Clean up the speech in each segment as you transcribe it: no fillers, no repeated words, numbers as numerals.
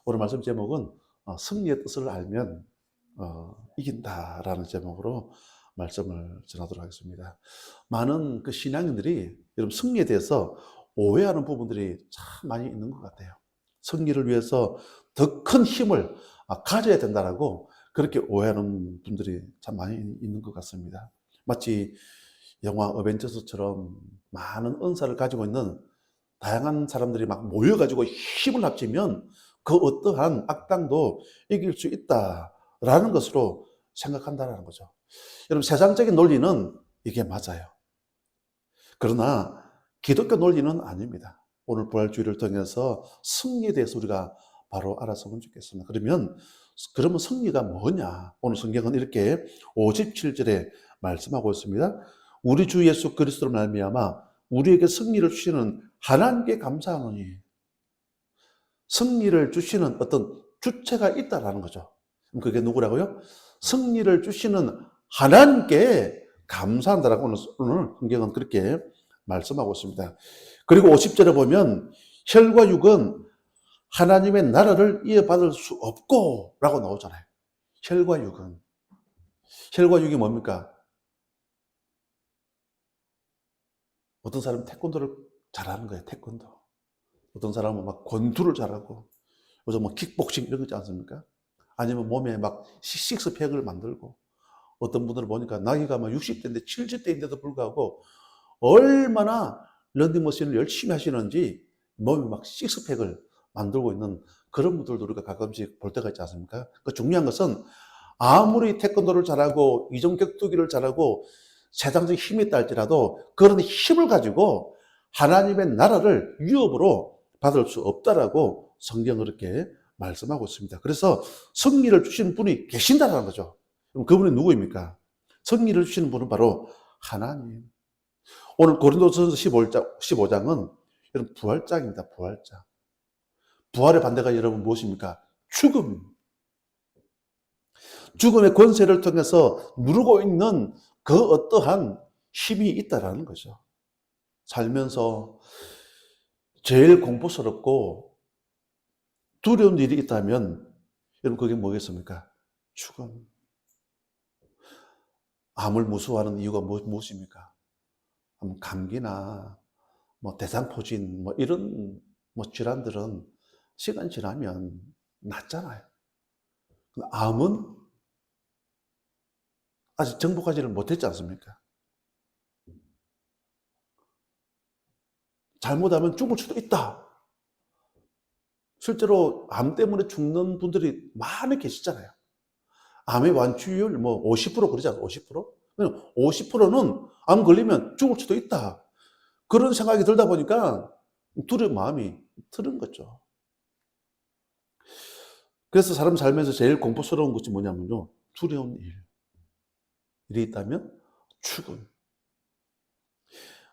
오늘 말씀 제목은 승리의 뜻을 알면 이긴다라는 제목으로 말씀을 전하도록 하겠습니다. 많은 그 신앙인들이 여러분 승리에 대해서 오해하는 부분들이 참 많이 있는 것 같아요. 승리를 위해서 더 큰 힘을 가져야 된다라고 그렇게 오해하는 분들이 참 많이 있는 것 같습니다. 마치 영화 어벤져스처럼 많은 은사를 가지고 있는 다양한 사람들이 막 모여가지고 힘을 합치면 그 어떠한 악당도 이길 수 있다라는 것으로 생각한다는 거죠. 여러분, 세상적인 논리는 이게 맞아요. 그러나 기독교 논리는 아닙니다. 오늘 부활주의를 통해서 승리에 대해서 우리가 바로 알았으면 좋겠습니다. 그러면 승리가 뭐냐? 오늘 성경은 이렇게 57절에 말씀하고 있습니다. 우리 주 예수 그리스도로 말미암아 우리에게 승리를 주시는 하나님께 감사하노니, 승리를 주시는 어떤 주체가 있다라는 거죠. 그게 누구라고요? 승리를 주시는 하나님께 감사한다라고 오늘 성경은 그렇게 말씀하고 있습니다. 그리고 50절에 보면 혈과 육은 하나님의 나라를 이어받을 수 없고 라고 나오잖아요. 혈과 육이 뭡니까? 어떤 사람은 태권도를 잘하는 거예요. 태권도. 어떤 사람은 막 권투를 잘하고, 요즘 뭐 킥복싱 이런 거 있지 않습니까? 아니면 몸에 막 식스팩을 만들고, 어떤 분들은 보니까 나이가 막 60대인데 70대인데도 불구하고 얼마나 런닝머신을 열심히 하시는지 몸에 막 식스팩을 만들고 있는 그런 분들도 우리가 가끔씩 볼 때가 있지 않습니까? 그 중요한 것은 아무리 태권도를 잘하고 이종격투기를 잘하고 세상적 힘이 있다 할지라도 그런 힘을 가지고 하나님의 나라를 위협으로 받을 수 없다라고 성경은 그렇게 말씀하고 있습니다. 그래서 승리를 주신 분이 계신다는 거죠. 그럼 그분이 누구입니까? 승리를 주시는 분은 바로 하나님. 오늘 고린도전서 15장은 여러분 부활장입니다. 부활장. 부활의 반대가 여러분 무엇입니까? 죽음. 죽음의 권세를 통해서 누르고 있는 그 어떠한 힘이 있다라는 거죠. 살면서 제일 공포스럽고 두려운 일이 있다면 여러분 그게 뭐겠습니까? 죽음. 암을 무서워하는 이유가 무엇입니까? 감기나 뭐 대상포진 뭐 이런 뭐 질환들은 시간 지나면 낫잖아요. 암은 아직 정복하지를 못했지 않습니까? 잘못하면 죽을 수도 있다. 실제로 암 때문에 죽는 분들이 많이 계시잖아요. 암의 완치율 뭐 50% 그러지 않아요? 50%? 50%는 암 걸리면 죽을 수도 있다. 그런 생각이 들다 보니까 두려운 마음이 드는 거죠. 그래서 사람 살면서 제일 공포스러운 것이 뭐냐면요. 두려운 일이 있다면 죽음.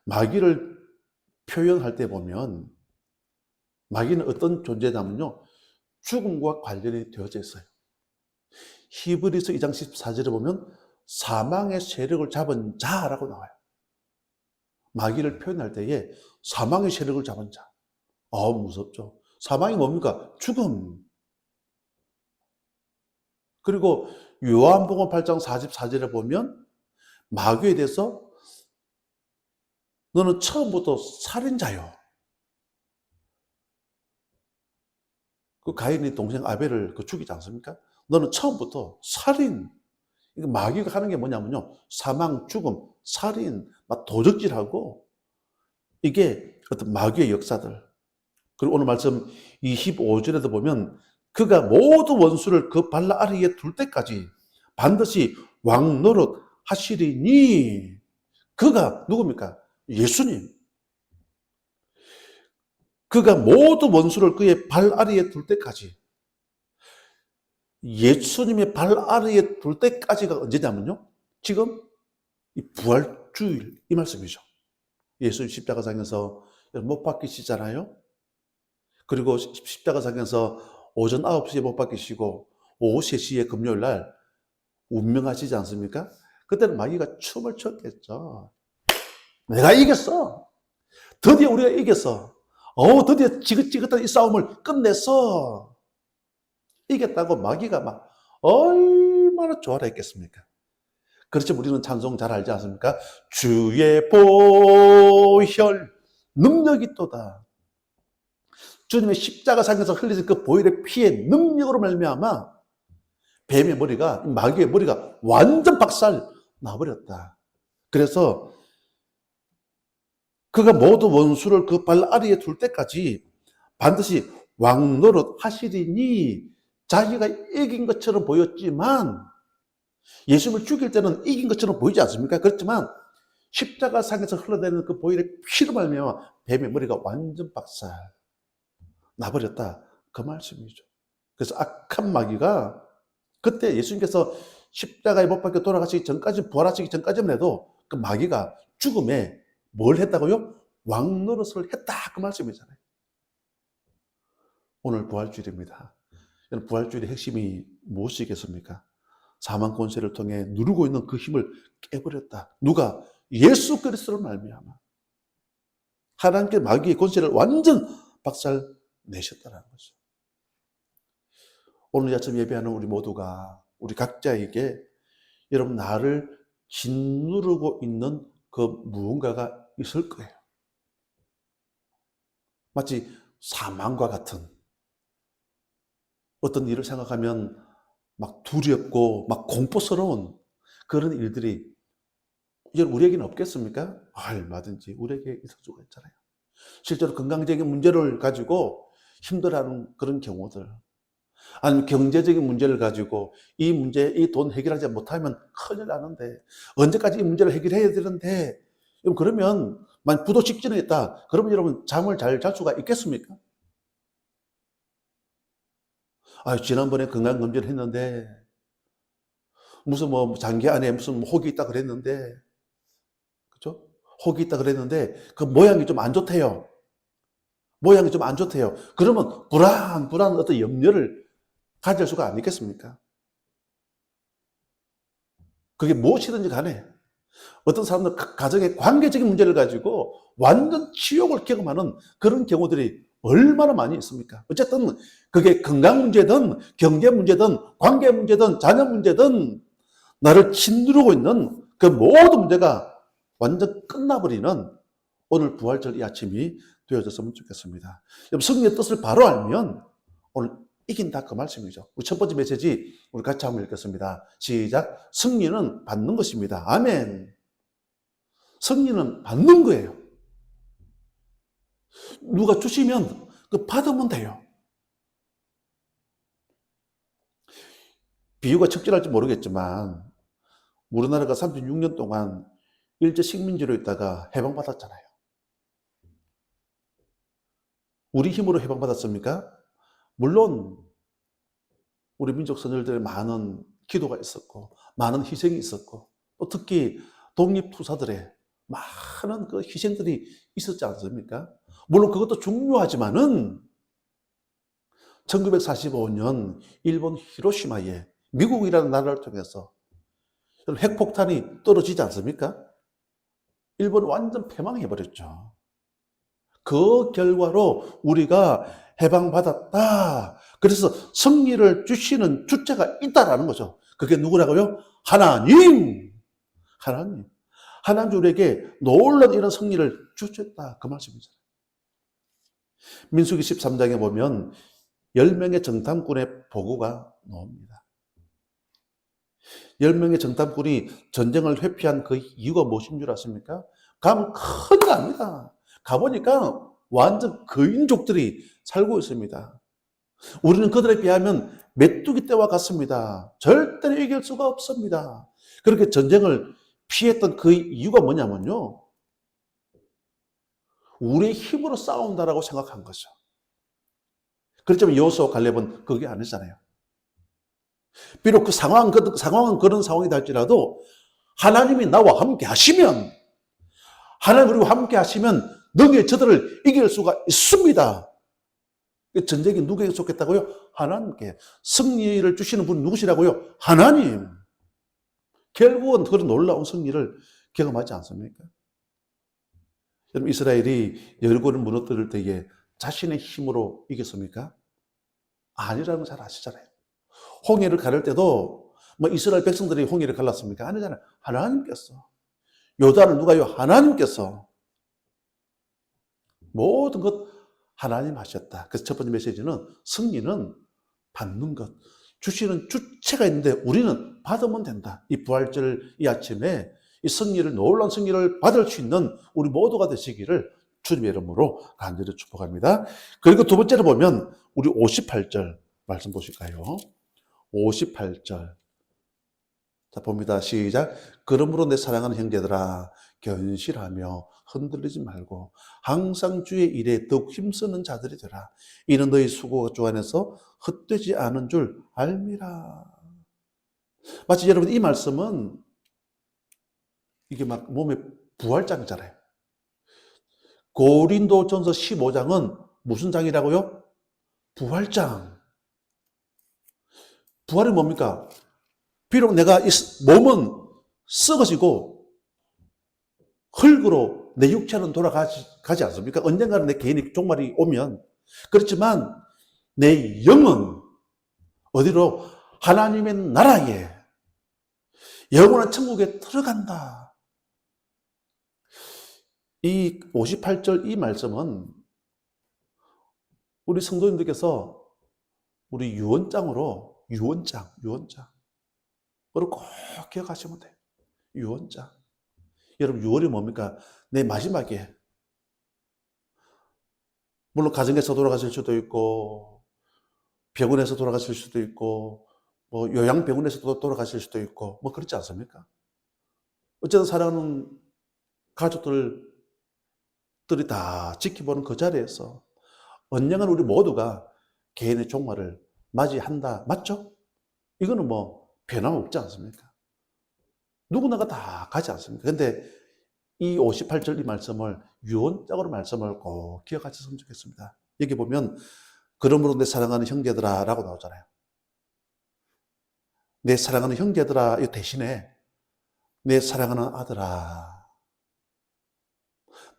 마귀를 표현할 때 보면 마귀는 어떤 존재냐면요. 죽음과 관련이 되어져 있어요. 히브리서 2장 14절에 보면 사망의 세력을 잡은 자라고 나와요. 마귀를 표현할 때에 사망의 세력을 잡은 자. 무섭죠. 사망이 뭡니까? 죽음. 그리고 요한복음 8장 44절에 보면 마귀에 대해서 너는 처음부터 살인자요. 그 가인이 동생 아벨을 죽이지 않습니까? 너는 처음부터 살인. 마귀가 하는 게 뭐냐면요. 사망, 죽음, 살인, 막 도적질하고 이게 어떤 마귀의 역사들. 그리고 오늘 말씀 25절에도 보면 그가 모든 원수를 그 발 아래에 둘 때까지 반드시 왕 노릇 하시리니 그가 누굽니까? 예수님. 그가 모든 원수를 그의 발 아래에 둘 때까지 예수님의 발 아래에 둘 때까지가 언제냐면요. 지금 이 부활주일 이 말씀이죠. 예수님 십자가상에서 못 박히시잖아요. 그리고 십자가상에서 오전 9시에 못 박히시고 오후 3시에 금요일 날 운명하시지 않습니까? 그때는 마귀가 춤을 췄겠죠. 내가 이겼어. 드디어 우리가 이겼어. 드디어 지긋지긋한 이 싸움을 끝냈어. 이겼다고 마귀가 막 얼마나 좋아라 했겠습니까? 그렇지 우리는 찬송 잘 알지 않습니까? 주의 보혈 능력이 또다. 주님의 십자가상에서 흘리신 그 보혈의 피의 능력으로 말미암아 뱀의 머리가, 마귀의 머리가 완전 박살 나버렸다. 그래서 그가 모두 원수를 그 발 아래에 둘 때까지 반드시 왕노릇 하시리니 자기가 이긴 것처럼 보였지만 예수님을 죽일 때는 이긴 것처럼 보이지 않습니까? 그렇지만 십자가상에서 흘러내리는 그 보혈의 피로 말미암아 뱀의 머리가 완전 박살 나버렸다. 그 말씀이죠. 그래서 악한 마귀가 그때 예수님께서 십자가에 못 박혀 돌아가시기 전까지, 부활하시기 전까지만 해도 그 마귀가 죽음에 뭘 했다고요? 왕노릇을 했다. 그 말씀이잖아요. 오늘 부활주일입니다. 부활주일의 핵심이 무엇이겠습니까? 사망 권세를 통해 누르고 있는 그 힘을 깨버렸다. 누가? 예수 그리스도를 말미암아 하나님께 마귀의 권세를 완전 박살 내셨다는 거죠. 오늘 아침 예배하는 우리 모두가 우리 각자에게 여러분 나를 짓누르고 있는 그 무언가가 있을 거예요. 마치 사망과 같은 어떤 일을 생각하면 막 두렵고 막 공포스러운 그런 일들이 우리에게는 없겠습니까? 얼마든지 우리에게 있을 수가 있잖아요. 실제로 건강적인 문제를 가지고 힘들어하는 그런 경우들, 아니면 경제적인 문제를 가지고 이 문제, 이 돈 해결하지 못하면 큰일 나는데 언제까지 이 문제를 해결해야 되는데 그러면 만약 부도 직전에 있다. 그러면 여러분 잠을 잘 잘 수가 있겠습니까? 지난번에 건강검진을 했는데 무슨 뭐 장기 안에 무슨 혹이 있다 그랬는데, 그죠? 혹이 있다 그랬는데 그 모양이 좀 안 좋대요. 모양이 좀 안 좋대요. 그러면 불안한 어떤 염려를 가질 수가 안 있겠습니까? 그게 무엇이든지 간에 어떤 사람들 가정의 관계적인 문제를 가지고 완전 치욕을 경험하는 그런 경우들이 얼마나 많이 있습니까? 어쨌든 그게 건강 문제든 경제 문제든 관계 문제든 자녀 문제든 나를 짓누르고 있는 그 모든 문제가 완전 끝나버리는 오늘 부활절 이 아침이 되어졌으면 좋겠습니다. 여러분 승리의 뜻을 바로 알면 오늘 이긴다 그 말씀이죠. 우리 첫 번째 메시지 우리 같이 한번 읽겠습니다. 시작. 승리는 받는 것입니다. 아멘. 승리는 받는 거예요. 누가 주시면 그 받으면 돼요. 비유가 적절할지 모르겠지만 우리나라가 36년 동안 일제 식민지로 있다가 해방받았잖아요. 우리 힘으로 해방받았습니까? 물론 우리 민족 선열들의 많은 기도가 있었고 많은 희생이 있었고 또 특히 독립투사들의 많은 그 희생들이 있었지 않습니까? 물론 그것도 중요하지만은 1945년 일본 히로시마에 미국이라는 나라를 통해서 핵폭탄이 떨어지지 않습니까? 일본은 완전 패망해버렸죠. 그 결과로 우리가 해방받았다. 그래서 승리를 주시는 주체가 있다라는 거죠. 그게 누구라고요? 하나님. 하나님. 하나님 우리에게 놀라운 이런 승리를 주셨다. 그 말씀이잖아요. 민수기 13장에 보면 10명의 정탐꾼의 보고가 나옵니다. 10명의 정탐꾼이 전쟁을 회피한 그 이유가 무엇인 줄 아십니까? 가면 큰일 납니다. 가보니까 완전 거인족들이 살고 있습니다. 우리는 그들에 비하면 메뚜기 떼와 같습니다. 절대로 이길 수가 없습니다. 그렇게 전쟁을 피했던 그 이유가 뭐냐면요. 우리의 힘으로 싸운다라고 생각한 거죠. 그렇지만 여호수아와 갈렙은 그게 아니잖아요. 비록 그 상황은 그런 상황이다 할지라도 하나님이 나와 함께 하시면, 하나님 우리와 함께 하시면 능히 저들을 이길 수가 있습니다. 전쟁이 누구에게 속했다고요? 하나님께. 승리를 주시는 분은 누구시라고요? 하나님. 결국은 그런 놀라운 승리를 경험하지 않습니까? 여러분 이스라엘이 여리고를 무너뜨릴 때에 자신의 힘으로 이겼습니까? 아니라는 걸 잘 아시잖아요. 홍해를 가를 때도 뭐 이스라엘 백성들이 홍해를 갈랐습니까? 아니잖아요. 하나님께서. 요단을 누가요? 하나님께서. 모든 것 하나님 하셨다. 그래서 첫 번째 메시지는 승리는 받는 것. 주시는 주체가 있는데 우리는 받으면 된다. 이 부활절 이 아침에 이 승리를, 놀라운 승리를 받을 수 있는 우리 모두가 되시기를 주님의 이름으로 간절히 축복합니다. 그리고 두 번째로 보면 우리 58절 말씀 보실까요? 58절. 자, 봅니다. 시작. 그러므로 내 사랑하는 형제들아, 견실하며 흔들리지 말고 항상 주의 일에 더욱 힘쓰는 자들이 되라. 이는 너희 수고가 주 안에서 헛되지 않은 줄 알미라. 마치 여러분 이 말씀은 이게 막 몸에 부활장이잖아요. 고린도전서 15장은 무슨 장이라고요? 부활장. 부활이 뭡니까? 비록 내가 이 몸은 썩어지고 흙으로 내 육체는 돌아가지 않습니까? 언젠가는 내 개인의 종말이 오면. 그렇지만 내 영은 어디로? 하나님의 나라에, 영원한 천국에 들어간다. 이 58절 이 말씀은 우리 성도님들께서 우리 유언장으로, 유언장. 그걸 꼭 기억하시면 돼요. 유언장. 여러분, 유언이 뭡니까? 내 마지막에, 물론 가정에서 돌아가실 수도 있고, 병원에서 돌아가실 수도 있고, 뭐 요양병원에서 돌아가실 수도 있고, 뭐 그렇지 않습니까? 어쨌든 사랑하는 가족들이 다 지켜보는 그 자리에서 언젠가 우리 모두가 개인의 종말을 맞이한다. 맞죠? 이거는 뭐 변함없지 않습니까? 누구나가 다 가지 않습니까? 근데 이 58절 이 말씀을 유언장으로 말씀을 꼭 기억하셨으면 좋겠습니다. 여기 보면 그러므로 내 사랑하는 형제들아 라고 나오잖아요. 내 사랑하는 형제들아 이 대신에 내 사랑하는 아들아,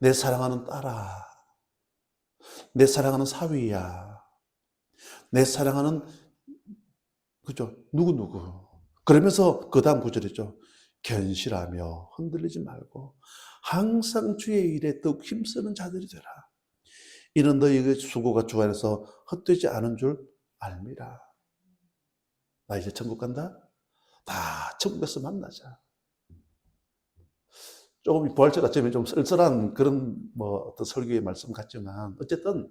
내 사랑하는 딸아, 내 사랑하는 사위야, 내 사랑하는 그죠? 누구 그러면서 그 다음 구절이죠. 견실하며 흔들리지 말고 항상 주의 일에 더욱 힘쓰는 자들이 되라. 이는 너희의 수고가 주 안에서 헛되지 않은 줄 알미라. 나 이제 천국 간다? 다 천국에서 만나자. 조금 부활절 아침에 좀 쓸쓸한 그런 뭐 어떤 설교의 말씀 같지만 어쨌든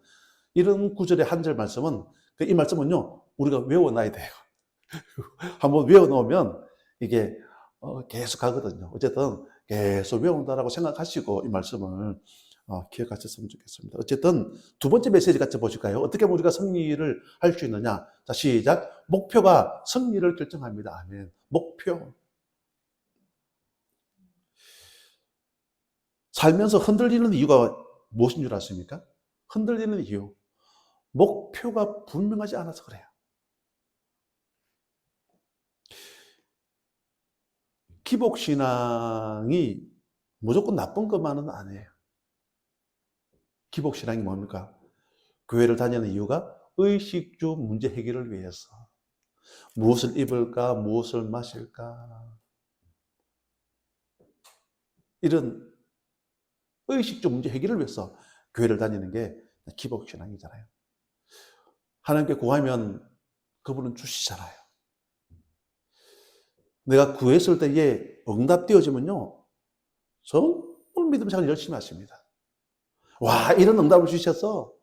이런 구절의 한 절 말씀은 이 말씀은요 우리가 외워놔야 돼요. 한번 외워놓으면 이게 계속 가거든요. 어쨌든 계속 외운다라고 생각하시고 이 말씀을 기억하셨으면 좋겠습니다. 어쨌든 두 번째 메시지 같이 보실까요? 어떻게 하면 우리가 승리를 할 수 있느냐? 자, 시작. 목표가 승리를 결정합니다. 아멘. 목표. 살면서 흔들리는 이유가 무엇인 줄 아십니까? 흔들리는 이유. 목표가 분명하지 않아서 그래요. 기복신앙이 무조건 나쁜 것만은 아니에요. 기복신앙이 뭡니까? 교회를 다니는 이유가 의식주 문제 해결을 위해서. 무엇을 입을까? 무엇을 마실까? 이런 의식주 문제 해결을 위해서 교회를 다니는 게 기복신앙이잖아요. 하나님께 구하면 그분은 주시잖아요. 내가 구했을 때에 응답되어지면요. 정말 믿음 생활 열심히 하십니다. 와, 이런 응답을 주셔서,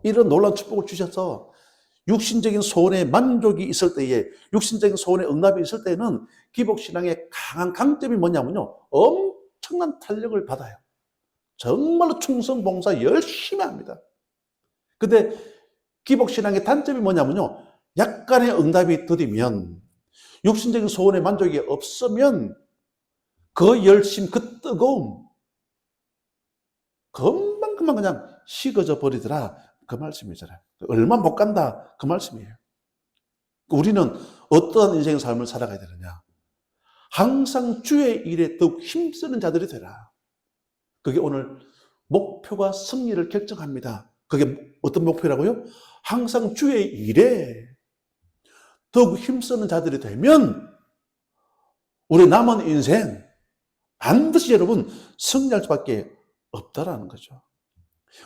이런 놀라운 축복을 주셔서, 육신적인 소원에 만족이 있을 때에, 육신적인 소원에 응답이 있을 때는 기복신앙의 강한 강점이 뭐냐면요. 엄청난 탄력을 받아요. 정말로 충성, 봉사 열심히 합니다. 근데 기복신앙의 단점이 뭐냐면요. 약간의 응답이 더디면, 육신적인 소원에 만족이 없으면 그 열심, 그 뜨거움 금방 그냥 식어져 버리더라. 그 말씀이잖아요. 얼마 못 간다. 그 말씀이에요. 우리는 어떠한 인생의 삶을 살아가야 되느냐. 항상 주의 일에 더욱 힘쓰는 자들이 되라. 그게 오늘 목표가 승리를 결정합니다. 그게 어떤 목표라고요? 항상 주의 일에 더욱 힘쓰는 자들이 되면 우리 남은 인생 반드시 여러분 승리할 수밖에 없다라는 거죠.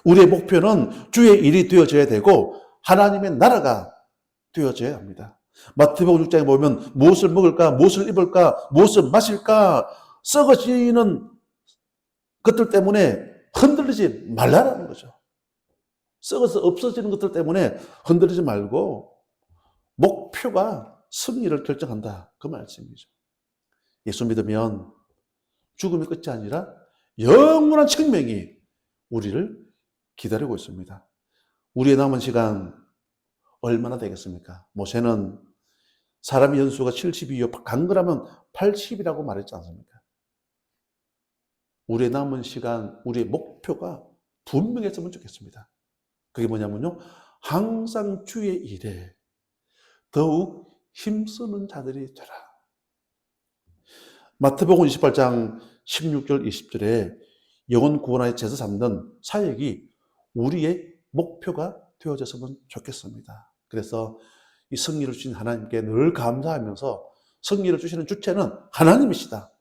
우리의 목표는 주의 일이 되어져야 되고 하나님의 나라가 되어져야 합니다. 마태복음 6장에 보면 무엇을 먹을까, 무엇을 입을까, 무엇을 마실까 썩어지는 것들 때문에 흔들리지 말라라는 거죠. 썩어서 없어지는 것들 때문에 흔들리지 말고 목표가 승리를 결정한다. 그 말씀이죠. 예수 믿으면 죽음이 끝이 아니라 영원한 생명이 우리를 기다리고 있습니다. 우리의 남은 시간 얼마나 되겠습니까? 모세는 사람의 연수가 70이요 강건하면 80이라고 말했지 않습니까? 우리의 남은 시간, 우리의 목표가 분명했으면 좋겠습니다. 그게 뭐냐면요, 항상 주의 일에 더욱 힘쓰는 자들이 되라. 마태복음 28장 16절 20절에 영혼 구원하여 제사 삼는 사역이 우리의 목표가 되어졌으면 좋겠습니다. 그래서 이 승리를 주신 하나님께 늘 감사하면서 승리를 주시는 주체는 하나님이시다.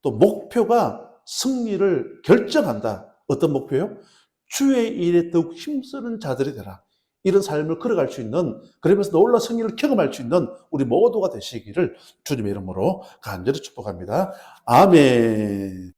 또 목표가 승리를 결정한다. 어떤 목표요? 주의 일에 더욱 힘쓰는 자들이 되라. 이런 삶을 걸어갈 수 있는, 그러면서 놀라운 승리를 경험할 수 있는 우리 모두가 되시기를 주님의 이름으로 간절히 축복합니다. 아멘.